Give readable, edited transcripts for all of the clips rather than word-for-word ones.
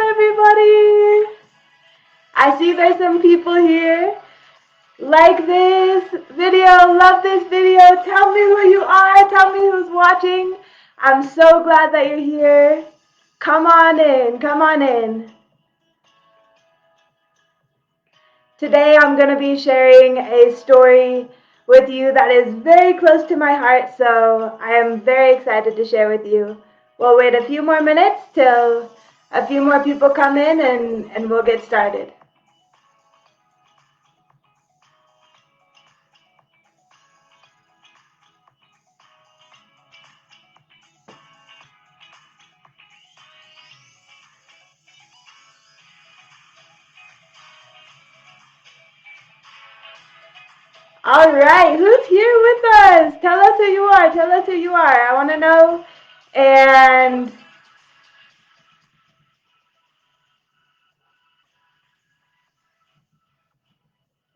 everybody? I see there's some people here. Like this video, love this video. Tell me who you are. Tell me who's watching. I'm so glad that you're here. Come on in. Come on in. Today I'm going to be sharing a story with you that is very close to my heart, so I am very excited to share with you. We'll wait a few more minutes till a few more people come in and we'll get started. All right, who's here with us? Tell us who you are. Tell us who you are. I want to know. And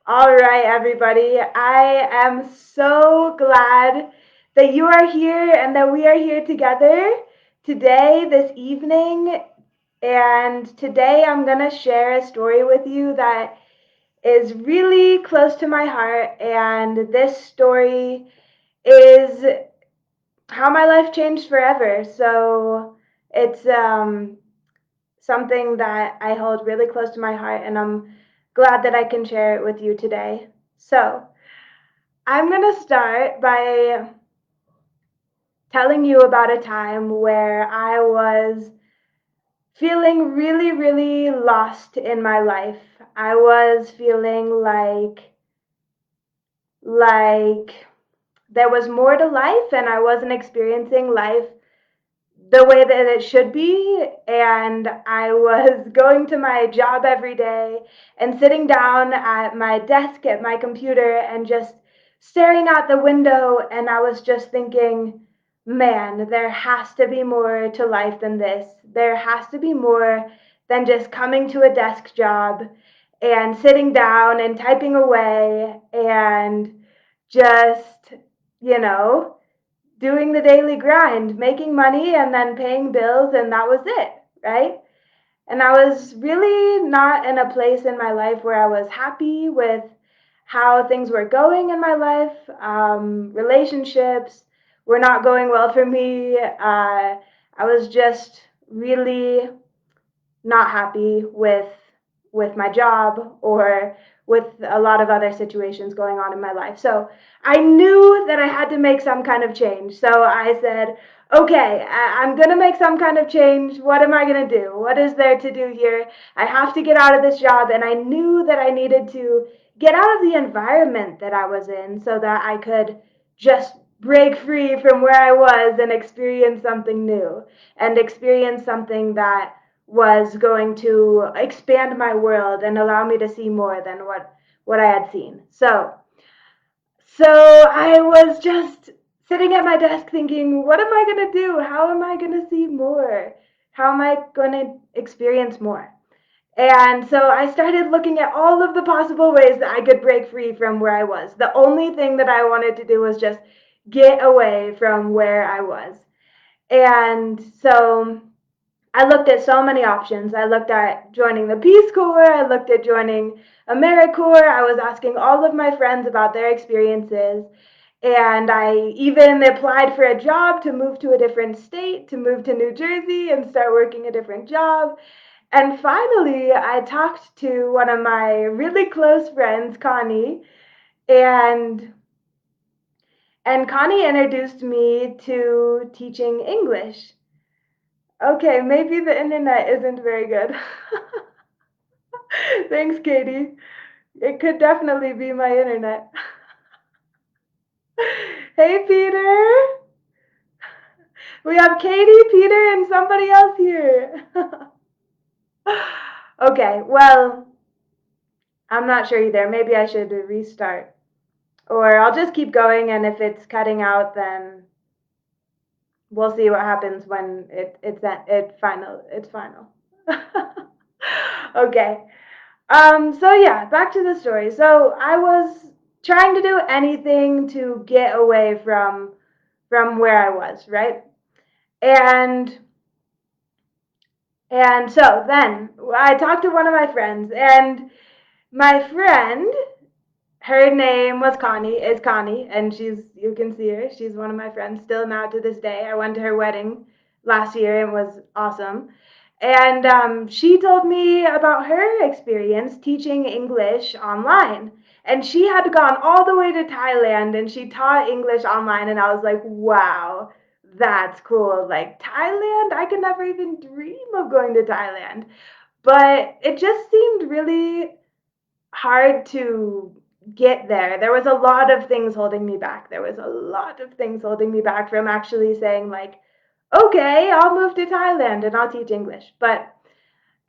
all right, everybody. I am so glad that you are here and that we are here together today, this evening. And today I'm going to share a story with you that is really close to my heart. And this story is how my life changed forever. So it's something that I hold really close to my heart, and I'm glad that I can share it with you today. So I'm going to start by telling you about a time where I was feeling really, really lost in my life. I was feeling like there was more to life and I wasn't experiencing life the way that it should be. And I was going to my job every day and sitting down at my desk at my computer and just staring out the window. And I was just thinking, man, there has to be more to life than this. There has to be more than just coming to a desk job and sitting down and typing away and just, you know, doing the daily grind, making money and then paying bills, and that was it, right? And I was really not in a place in my life where I was happy with how things were going in my life. Relationships were not going well for me. I was just really not happy with my job or with a lot of other situations going on in my life. So I knew that I had to make some kind of change. So I said, okay, I'm going to make some kind of change. What am I going to do? What is there to do here? I have to get out of this job. And I knew that I needed to get out of the environment that I was in so that I could just break free from where I was and experience something new and experience something that was going to expand my world and allow me to see more than what I had seen. So I was just sitting at my desk thinking, what am I going to do? How am I going to see more? How am I going to experience more? And so I started looking at all of the possible ways that I could break free from where I was. The only thing that I wanted to do was just get away from where I was. And so I looked at so many options. I looked at joining the Peace Corps. I looked at joining AmeriCorps. I was asking all of my friends about their experiences. And I even applied for a job to move to a different state, to move to New Jersey and start working a different job. And finally, I talked to one of my really close friends, Connie, and Connie introduced me to teaching English. Okay, maybe the internet isn't very good. Thanks, Katie. It could definitely be my internet. Hey, Peter. We have Katie, Peter, and somebody else here. Okay, well, I'm not sure either. Maybe I should restart. Or I'll just keep going, and if it's cutting out, then we'll see what happens when it's final. Okay. So yeah, back to the story. So I was trying to do anything to get away from where I was, right? And And so then I talked to one of my friends, and my friend, her name was Connie, is Connie, and you can see her. She's one of my friends still now to this day. I went to her wedding last year and was awesome. And she told me about her experience teaching English online. And she had gone all the way to Thailand and she taught English online. And I was like, wow, that's cool. Like, Thailand? I could never even dream of going to Thailand. But it just seemed really hard to get there. There was a lot of things holding me back. There was a lot of things holding me back from actually saying, like, okay, I'll move to Thailand and I'll teach English. But,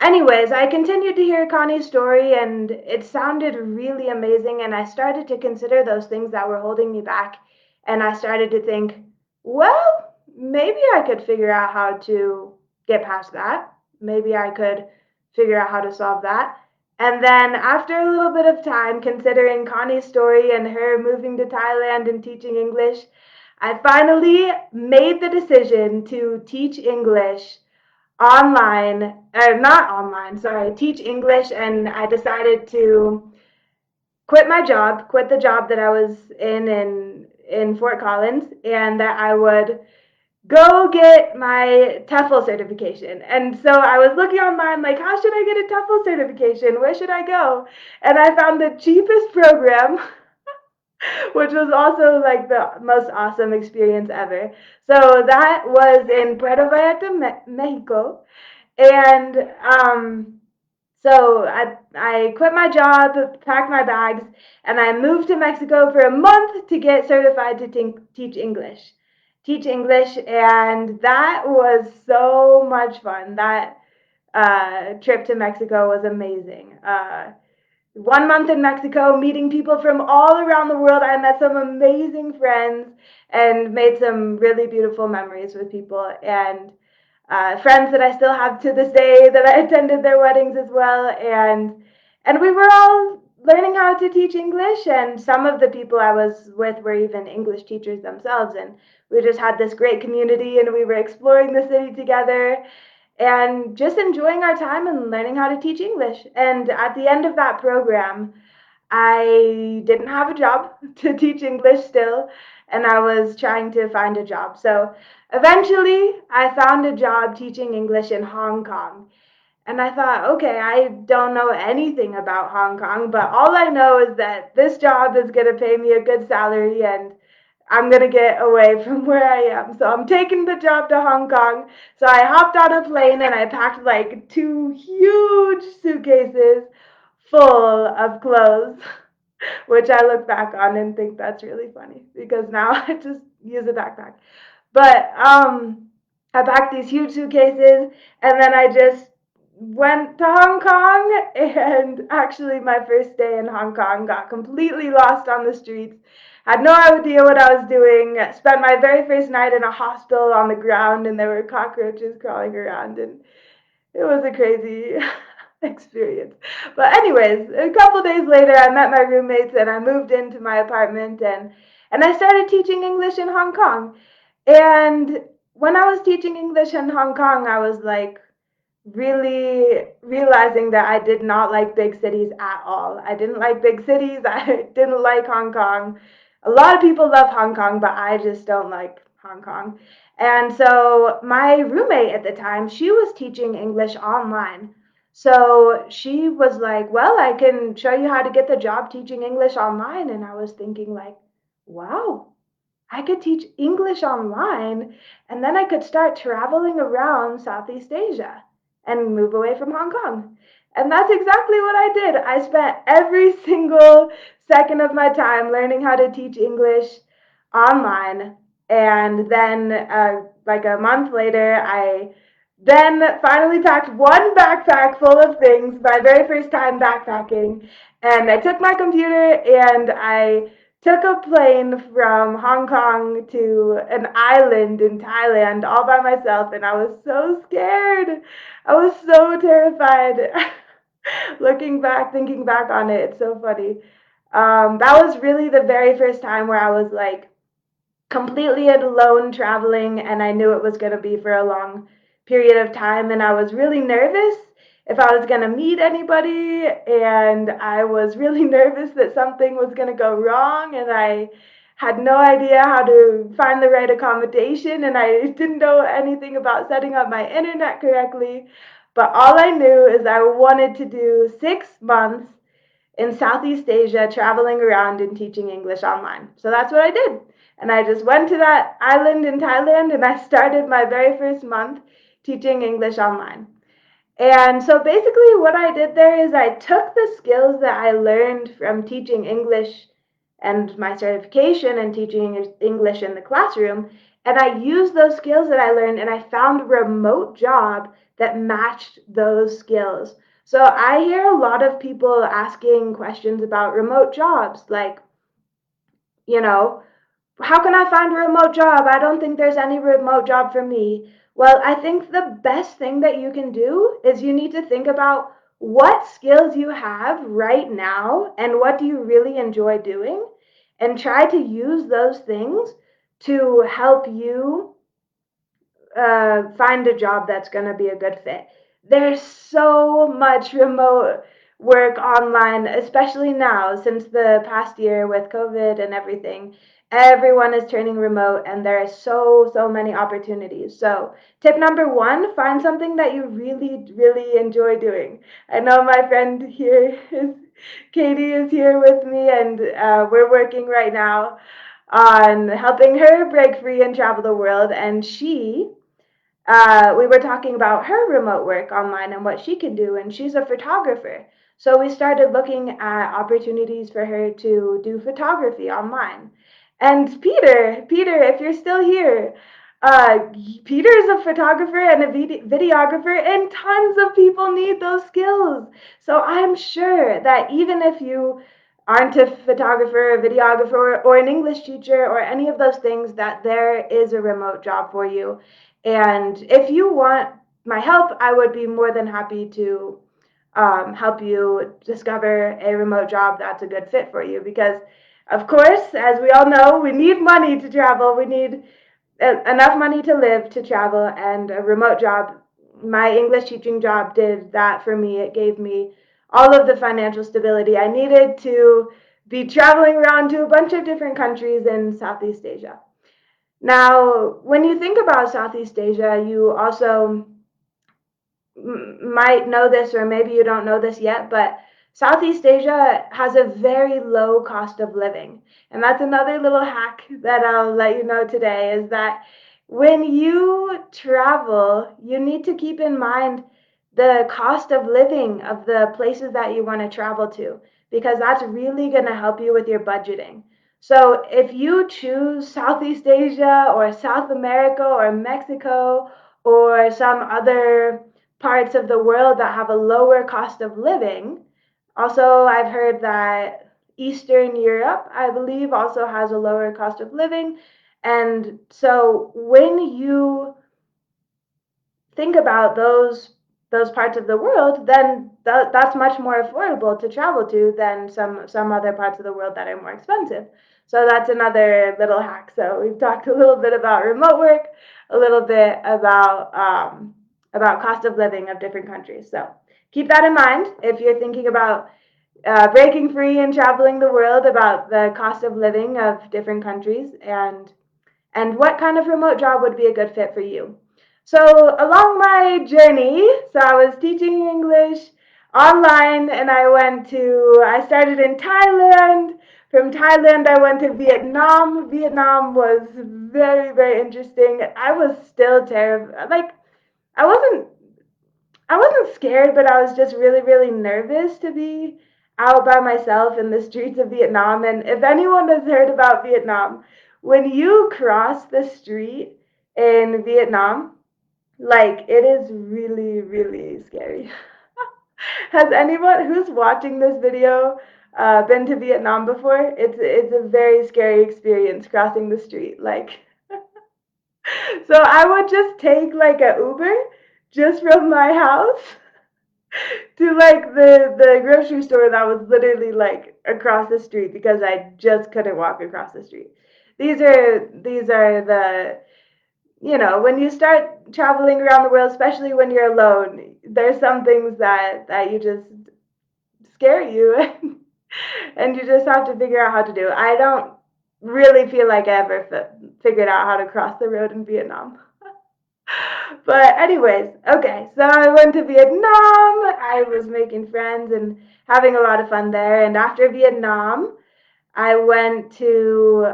anyways, I continued to hear Connie's story and it sounded really amazing. And I started to consider those things that were holding me back. And I started to think, well, maybe I could figure out how to get past that. Maybe I could figure out how to solve that. And then, after a little bit of time considering Connie's story and her moving to Thailand and teaching English, I finally made the decision to teach English online, or not online, sorry, teach English. And I decided to quit the job that I was in Fort Collins, and that I would go get my TEFL certification. And so I was looking online, like, how should I get a TEFL certification? Where should I go? And I found the cheapest program, which was also like the most awesome experience ever. So that was in Puerto Vallarta, Mexico. And so I quit my job, packed my bags, and I moved to Mexico for a month to get certified to teach English. Teach English, and that was so much fun. That trip to Mexico was amazing. 1 month in Mexico, meeting people from all around the world. I met some amazing friends and made some really beautiful memories with people. And friends that I still have to this day that I attended their weddings as well. And we were all learning how to teach English, and some of the people I was with were even English teachers themselves. And we just had this great community, and we were exploring the city together and just enjoying our time and learning how to teach English. And at the end of that program, I didn't have a job to teach English still, and I was trying to find a job. So eventually, I found a job teaching English in Hong Kong. And I thought, okay, I don't know anything about Hong Kong, but all I know is that this job is going to pay me a good salary and I'm going to get away from where I am. So I'm taking the job to Hong Kong. So I hopped on a plane and I packed like 2 huge suitcases full of clothes, which I look back on and think that's really funny because now I just use a backpack. But I packed these huge suitcases and then I just went to Hong Kong. And actually, my first day in Hong Kong, got completely lost on the streets. Had no idea what I was doing. Spent my very first night in a hostel on the ground, and there were cockroaches crawling around, and it was a crazy experience. But anyways, a couple days later, I met my roommates and I moved into my apartment, and I started teaching English in Hong Kong. And when I was teaching English in Hong Kong, I was like really realizing that I did not like big cities at all. I didn't like big cities. I didn't like Hong Kong. A lot of people love Hong Kong, but I just don't like Hong Kong. And so my roommate at the time, she was teaching English online. So she was like, "Well, I can show you how to get the job teaching English online." And I was thinking like, "Wow, I could teach English online and then I could start traveling around Southeast Asia and move away from Hong Kong." And that's exactly what I did. I spent every single second of my time learning how to teach English online. And then, like a month later, I then finally packed one backpack full of things, my very first time backpacking. And I took my computer and I took a plane from Hong Kong to an island in Thailand all by myself, and I was so scared. I was so terrified. Looking back, thinking back on it, it's so funny. That was really the very first time where I was like completely alone traveling, and I knew it was going to be for a long period of time, and I was really nervous if I was going to meet anybody, and I was really nervous that something was going to go wrong, and I had no idea how to find the right accommodation, and I didn't know anything about setting up my internet correctly. But all I knew is I wanted to do 6 months in Southeast Asia, traveling around and teaching English online. So that's what I did. And I just went to that island in Thailand and I started my very first month teaching English online. And so basically, what I did there is I took the skills that I learned from teaching English and my certification and teaching English in the classroom, and I used those skills that I learned and I found a remote job that matched those skills. So I hear a lot of people asking questions about remote jobs, like, you know, how can I find a remote job? I don't think there's any remote job for me. Well, I think the best thing that you can do is you need to think about what skills you have right now and what do you really enjoy doing, and try to use those things to help you find a job that's going to be a good fit. There's so much remote work online, especially now since the past year with COVID and everything. Everyone is turning remote, and there are so many opportunities. So, tip number one: find something that you really enjoy doing. I know my friend here is Katie is here with me, and we're working right now on helping her break free and travel the world. And we were talking about her remote work online and what she can do, and she's a photographer. So we started looking at opportunities for her to do photography online. And Peter, if you're still here, uh, Peter is a photographer and a videographer, and tons of people need those skills. So I'm sure that even if you aren't a photographer, a videographer, or an English teacher, or any of those things, that there is a remote job for you. And if you want my help, I would be more than happy to help you discover a remote job that's a good fit for you. Because, of course, as we all know, we need money to travel. We need enough money to live, to travel, and a remote job. My English teaching job did that for me. It gave me all of the financial stability I needed to be traveling around to a bunch of different countries in Southeast Asia. Now, when you think about Southeast Asia, you also might know this, or maybe you don't know this yet, but Southeast Asia has a very low cost of living. And that's another little hack that I'll let you know today, is that when you travel, you need to keep in mind the cost of living of the places that you want to travel to, because that's really going to help you with your budgeting. So if you choose Southeast Asia or South America or Mexico or some other parts of the world that have a lower cost of living. Also, I've heard that Eastern Europe, I believe, also has a lower cost of living. And so when you think about those parts of the world, then that's much more affordable to travel to than some other parts of the world that are more expensive. So that's another little hack. So we've talked a little bit about remote work, a little bit about cost of living of different countries. So keep that in mind if you're thinking about breaking free and traveling the world, about the cost of living of different countries, and what kind of remote job would be a good fit for you. So along my journey, so I was teaching English online, and I started in Thailand. From Thailand, I went to Vietnam. Vietnam was very interesting. I was still terrified. Like, I wasn't I wasn't scared, but I was just really nervous to be out by myself in the streets of Vietnam. And if anyone has heard about Vietnam, when you cross the street in Vietnam, like, it is really scary. Has anyone who's watching this video been to Vietnam before? It's a very scary experience crossing the street. Like, so I would just take like a Uber just from my house to like the grocery store that was literally like across the street, because I just couldn't walk across the street. These are the when you start traveling around the world, especially when you're alone, there's some things that you just scare you and you just have to figure out how to do. I don't really feel like I ever figured out how to cross the road in Vietnam. But anyways, okay, so I went to Vietnam. I was making friends and having a lot of fun there. And after Vietnam, I went to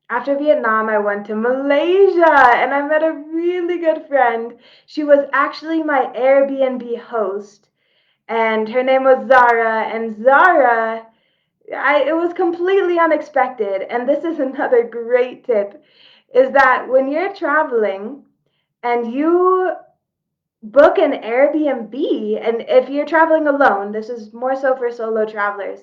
after Vietnam, I went to Malaysia and I met a really good friend. She was actually my Airbnb host, and her name was Zara. And Zara, it was completely unexpected. And this is another great tip, is that when you're traveling and you book an Airbnb, and if you're traveling alone, this is more so for solo travelers.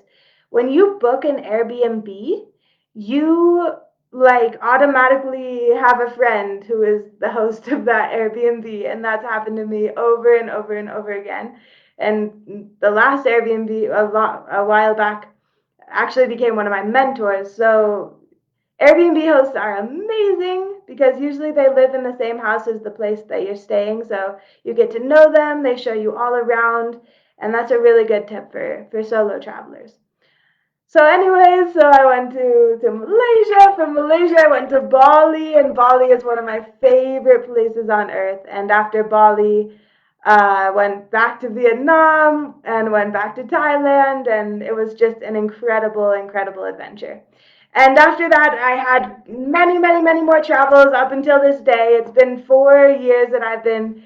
When you book an Airbnb, you like automatically have a friend who is the host of that Airbnb, and that's happened to me over and over and over again. And the last Airbnb a while back actually became one of my mentors. So Airbnb hosts are amazing because usually they live in the same house as the place that you're staying. So you get to know them, they show you all around, and that's a really good tip for solo travelers. So, anyways, so I went to Malaysia. From Malaysia, I went to Bali, and Bali is one of my favorite places on earth. And after Bali, I went back to Vietnam and went back to Thailand, and it was just an incredible, incredible adventure. And after that, I had many, many, many more travels up until this day. It's been 4 years that I've been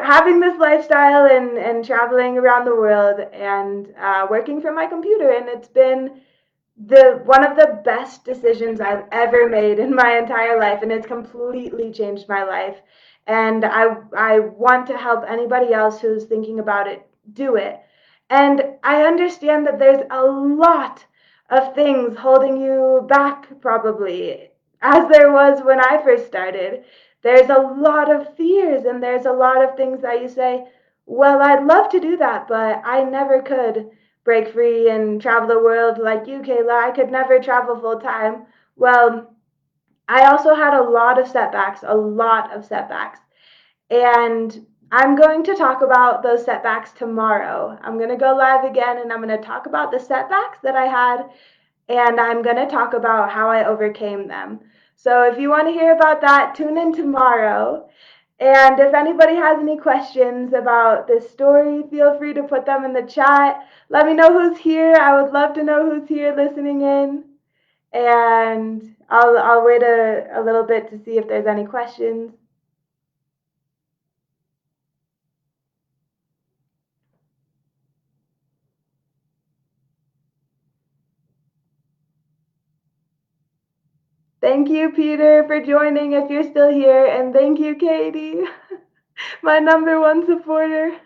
having this lifestyle and traveling around the world and working from my computer. And it's been the one of the best decisions I've ever made in my entire life, and it's completely changed my life. And I want to help anybody else who's thinking about it do it. And I understand that there's a lot of things holding you back, probably, as there was when I first started. There's a lot of fears, and there's a lot of things that you say, well, I'd love to do that, but I never could break free and travel the world like you, Kayla. I could never travel full time. Well, I also had a lot of setbacks, a lot of setbacks. And I'm going to talk about those setbacks tomorrow. I'm going to go live again and I'm going to talk about the setbacks that I had, and I'm going to talk about how I overcame them. So if you want to hear about that, tune in tomorrow. And if anybody has any questions about this story, feel free to put them in the chat. Let me know who's here. I would love to know who's here listening in. And I'll wait a little bit to see if there's any questions. Thank you, Peter, for joining if you're still here. And thank you, Katie, my number one supporter.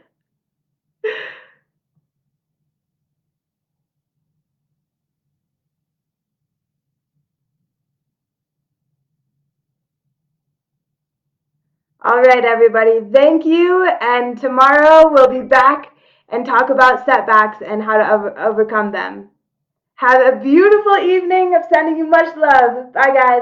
All right, everybody. Thank you. And tomorrow we'll be back and talk about setbacks and how to overcome them. Have a beautiful evening of sending you much love. Bye, guys.